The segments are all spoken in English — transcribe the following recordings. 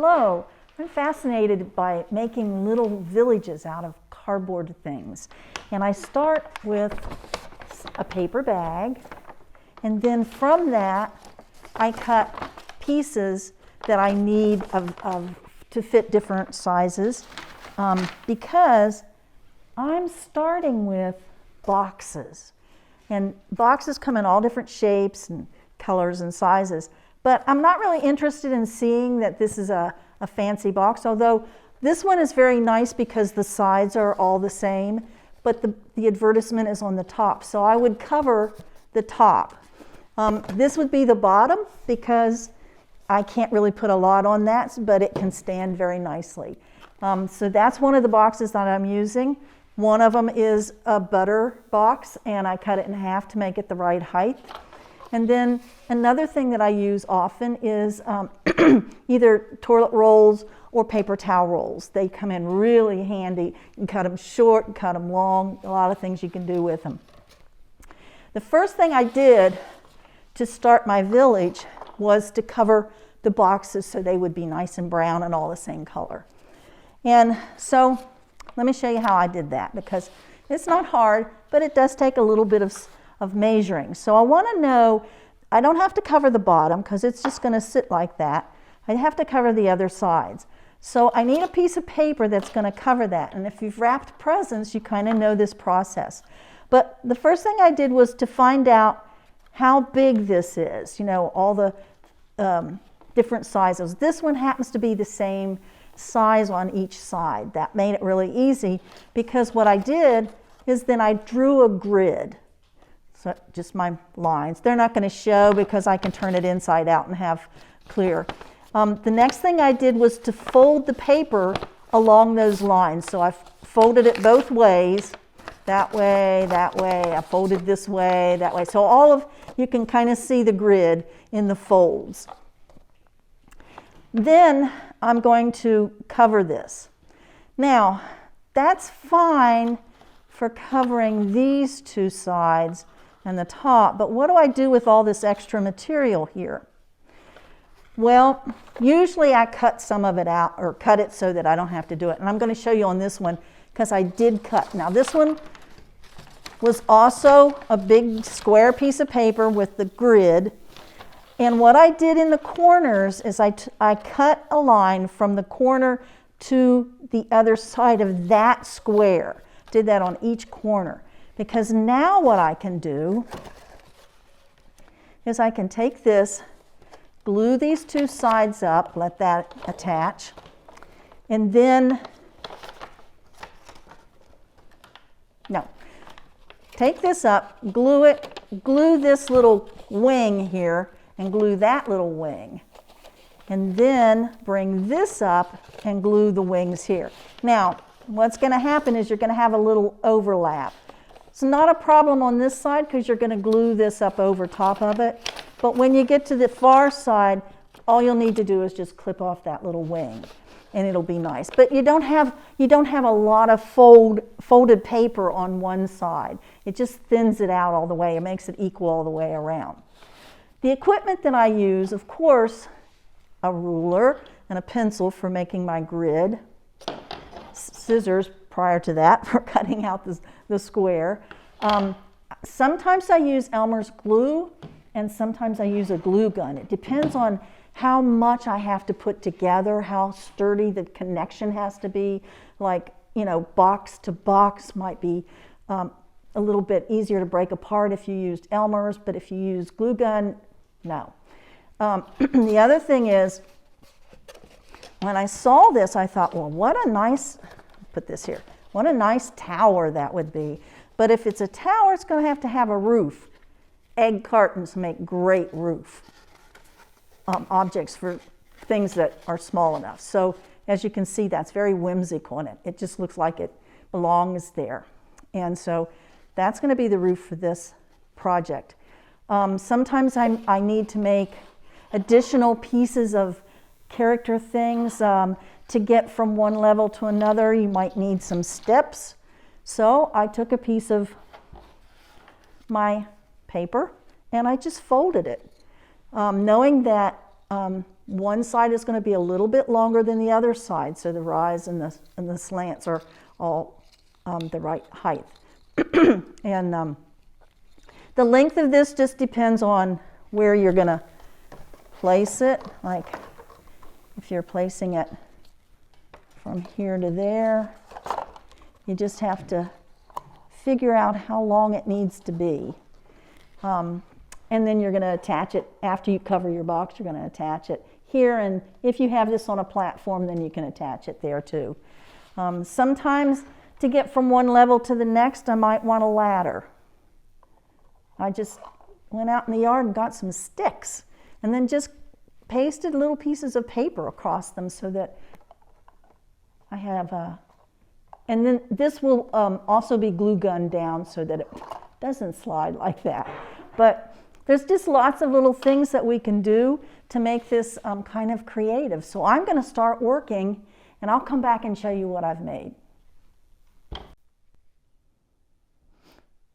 Hello, I'm fascinated by making little villages out of cardboard things. And I start with a paper bag, and then from that I cut pieces that I need to fit different sizes because I'm starting with boxes. And boxes come in all different shapes and colors and sizes. But I'm not really interested in seeing that this is a fancy box, although this one is very nice because the sides are all the same, but the advertisement is on the top. So I would cover the top. This would be the bottom because I can't really put a lot on that, but it can stand very nicely. So that's one of the boxes that I'm using. One of them is a butter box, and I cut it in half to make it the right height. And then another thing that I use often is either toilet rolls or paper towel rolls. They come in really handy. You can cut them short, cut them long, a lot of things you can do with them. The first thing I did to start my village was to cover the boxes so they would be nice and brown and all the same color. And so let me show you how I did that, because it's not hard, but it does take a little bit of measuring. So I want to know, I don't have to cover the bottom because it's just going to sit like that. I have to cover the other sides. So I need a piece of paper that's going to cover that. And if you've wrapped presents, you kind of know this process. But the first thing I did was to find out how big this is, you know, all the different sizes. This one happens to be the same size on each side. That made it really easy because what I did is then I drew a grid. So just my lines. They're not going to show because I can turn it inside out and have clear. The next thing I did was to fold the paper along those lines. So I folded it both ways, that way, that way. I folded this way, that way. So you can kind of see the grid in the folds. Then I'm going to cover this. Now, that's fine for covering these two sides and the top, but what do I do with all this extra material here? Well, usually I cut some of it out, or cut it so that I don't have to do it. And I'm going to show you on this one because I did cut. Now this one was also a big square piece of paper with the grid. And what I did in the corners is I cut a line from the corner to the other side of that square. Did that on each corner. Because now what I can do is I can take this, glue these two sides up, let that attach, and then, take this up, glue it, glue this little wing here, and glue that little wing. And then bring this up and glue the wings here. Now, what's going to happen is you're going to have a little overlap. It's not a problem on this side because you're going to glue this up over top of it. But when you get to the far side, all you'll need to do is just clip off that little wing and it'll be nice. But you don't have a lot of folded paper on one side. It just thins it out all the way. It makes it equal all the way around. The equipment that I use, of course, a ruler and a pencil for making my grid, scissors prior to that for cutting out the square. Sometimes I use Elmer's glue and sometimes I use a glue gun. It depends on how much I have to put together, how sturdy the connection has to be. Like, you know, box to box might be a little bit easier to break apart if you used Elmer's, but if you use glue gun, no. The other thing is, when I saw this, I thought, well, what a nice, put this here, what a nice tower that would be. But if it's a tower, it's going to have a roof. Egg cartons make great roof objects for things that are small enough. So as you can see, that's very whimsical, and it just looks like it belongs there. And so that's going to be the roof for this project. Sometimes I need to make additional pieces of character things to get from one level to another. You might need some steps. So I took a piece of my paper and I just folded it, knowing that One side is going to be a little bit longer than the other side, so the rise and the slants are all the right height. And the length of this just depends on where you're going to place it. Like if you're placing it from here to there, you just have to figure out how long it needs to be. And then you're going to attach it, after you cover your box, you're going to attach it here. And if you have this on a platform, then you can attach it there too. Sometimes to get from one level to the next, I might want a ladder. I just went out in the yard and got some sticks and then just pasted little pieces of paper across them so that I have and then this will also be glue gunned down so that it doesn't slide like that. But there's just lots of little things that we can do to make this kind of creative. So I'm going to start working, and I'll come back and show you what I've made.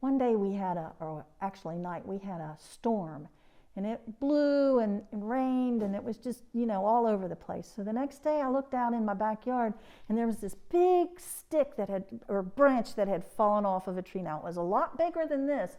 One day we had or actually night, we had a storm, and it blew and rained, and it was just, all over the place. So the next day I looked out in my backyard, and there was this big stick or branch that had fallen off of a tree. Now it was a lot bigger than this.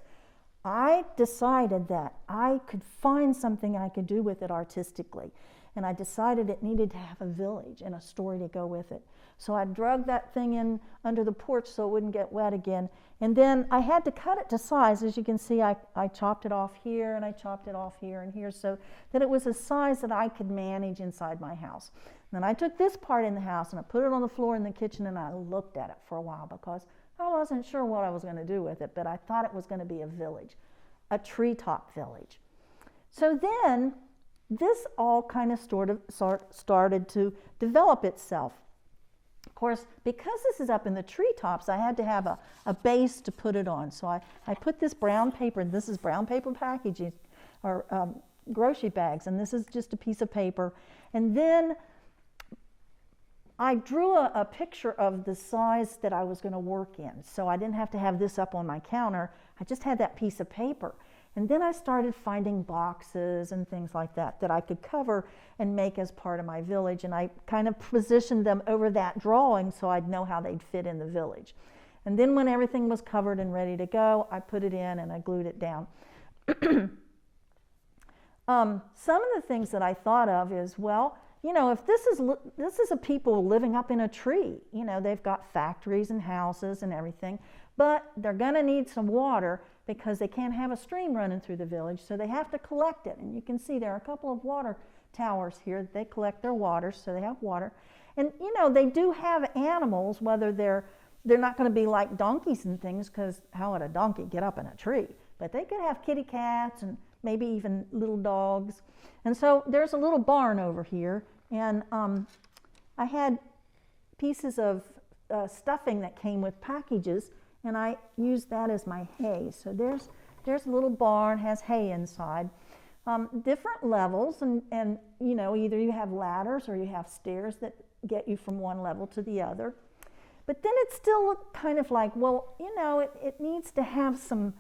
I decided that I could find something I could do with it artistically. And I decided it needed to have a village and a story to go with it. So I dragged that thing in under the porch so it wouldn't get wet again. And then I had to cut it to size. As you can see, I chopped it off here and I chopped it off here and here so that it was a size that I could manage inside my house. And then I took this part in the house and I put it on the floor in the kitchen, and I looked at it for a while because I wasn't sure what I was going to do with it, but I thought it was going to be a village, a treetop village. So then this all kind of started to develop itself. Of course, because this is up in the treetops, I had to have a base to put it on. So I put this brown paper, and this is brown paper packaging, or grocery bags, and this is just a piece of paper. And then I drew a picture of the size that I was going to work in. So I didn't have to have this up on my counter. I just had that piece of paper. And then I started finding boxes and things like that I could cover and make as part of my village. And I kind of positioned them over that drawing so I'd know how they'd fit in the village. And then when everything was covered and ready to go, I put it in and I glued it down. Some of the things that I thought of is, well, if this is a people living up in a tree, they've got factories and houses and everything, but they're going to need some water because they can't have a stream running through the village, so they have to collect it. And you can see there are a couple of water towers here. They collect their water, so they have water. And they do have animals, whether they're not going to be like donkeys and things, because how would a donkey get up in a tree? But they could have kitty cats and maybe even little dogs. And so there's a little barn over here, and I had pieces of stuffing that came with packages, and I used that as my hay. So there's a little barn, has hay inside. Different levels, and either you have ladders or you have stairs that get you from one level to the other. But then it still looked kind of like, well, it needs to have some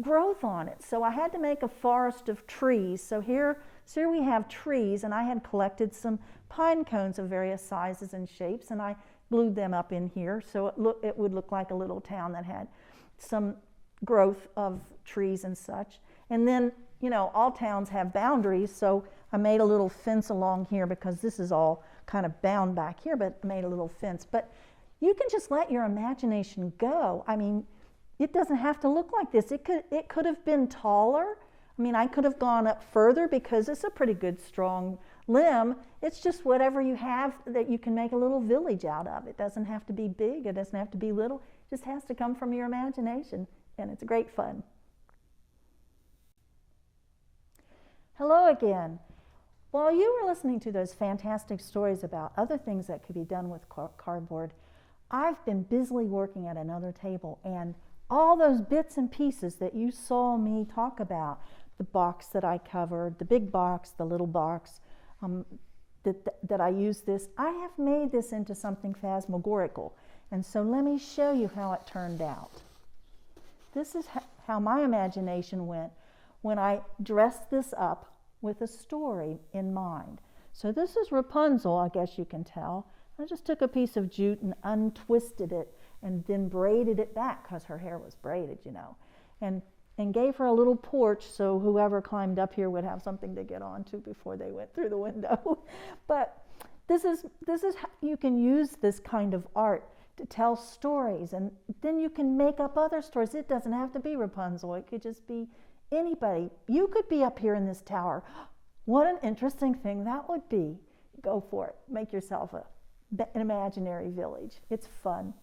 growth on it. So I had to make a forest of trees. So here we have trees, and I had collected some pine cones of various sizes and shapes, and I glued them up in here so it would look like a little town that had some growth of trees and such. And then, all towns have boundaries, so I made a little fence along here because this is all kind of bound back here, but made a little fence. But you can just let your imagination go. I mean, it doesn't have to look like this. It could have been taller. I mean, I could have gone up further because it's a pretty good strong limb. It's just whatever you have that you can make a little village out of. It doesn't have to be big. It doesn't have to be little. It just has to come from your imagination, and it's great fun. Hello again. While you were listening to those fantastic stories about other things that could be done with cardboard, I've been busily working at another table, and all those bits and pieces that you saw me talk about, the box that I covered, the big box, the little box, that I used this, I have made this into something phantasmagorical. And so let me show you how it turned out. This is how my imagination went when I dressed this up with a story in mind. So this is Rapunzel, I guess you can tell. I just took a piece of jute and untwisted it and then braided it back because her hair was braided, you know, and gave her a little porch so whoever climbed up here would have something to get onto before they went through the window. But this is how you can use this kind of art to tell stories, and then you can make up other stories. It doesn't have to be Rapunzel. It could just be anybody. You could be up here in this tower. What an interesting thing that would be. Go for it. Make yourself an imaginary village. It's fun.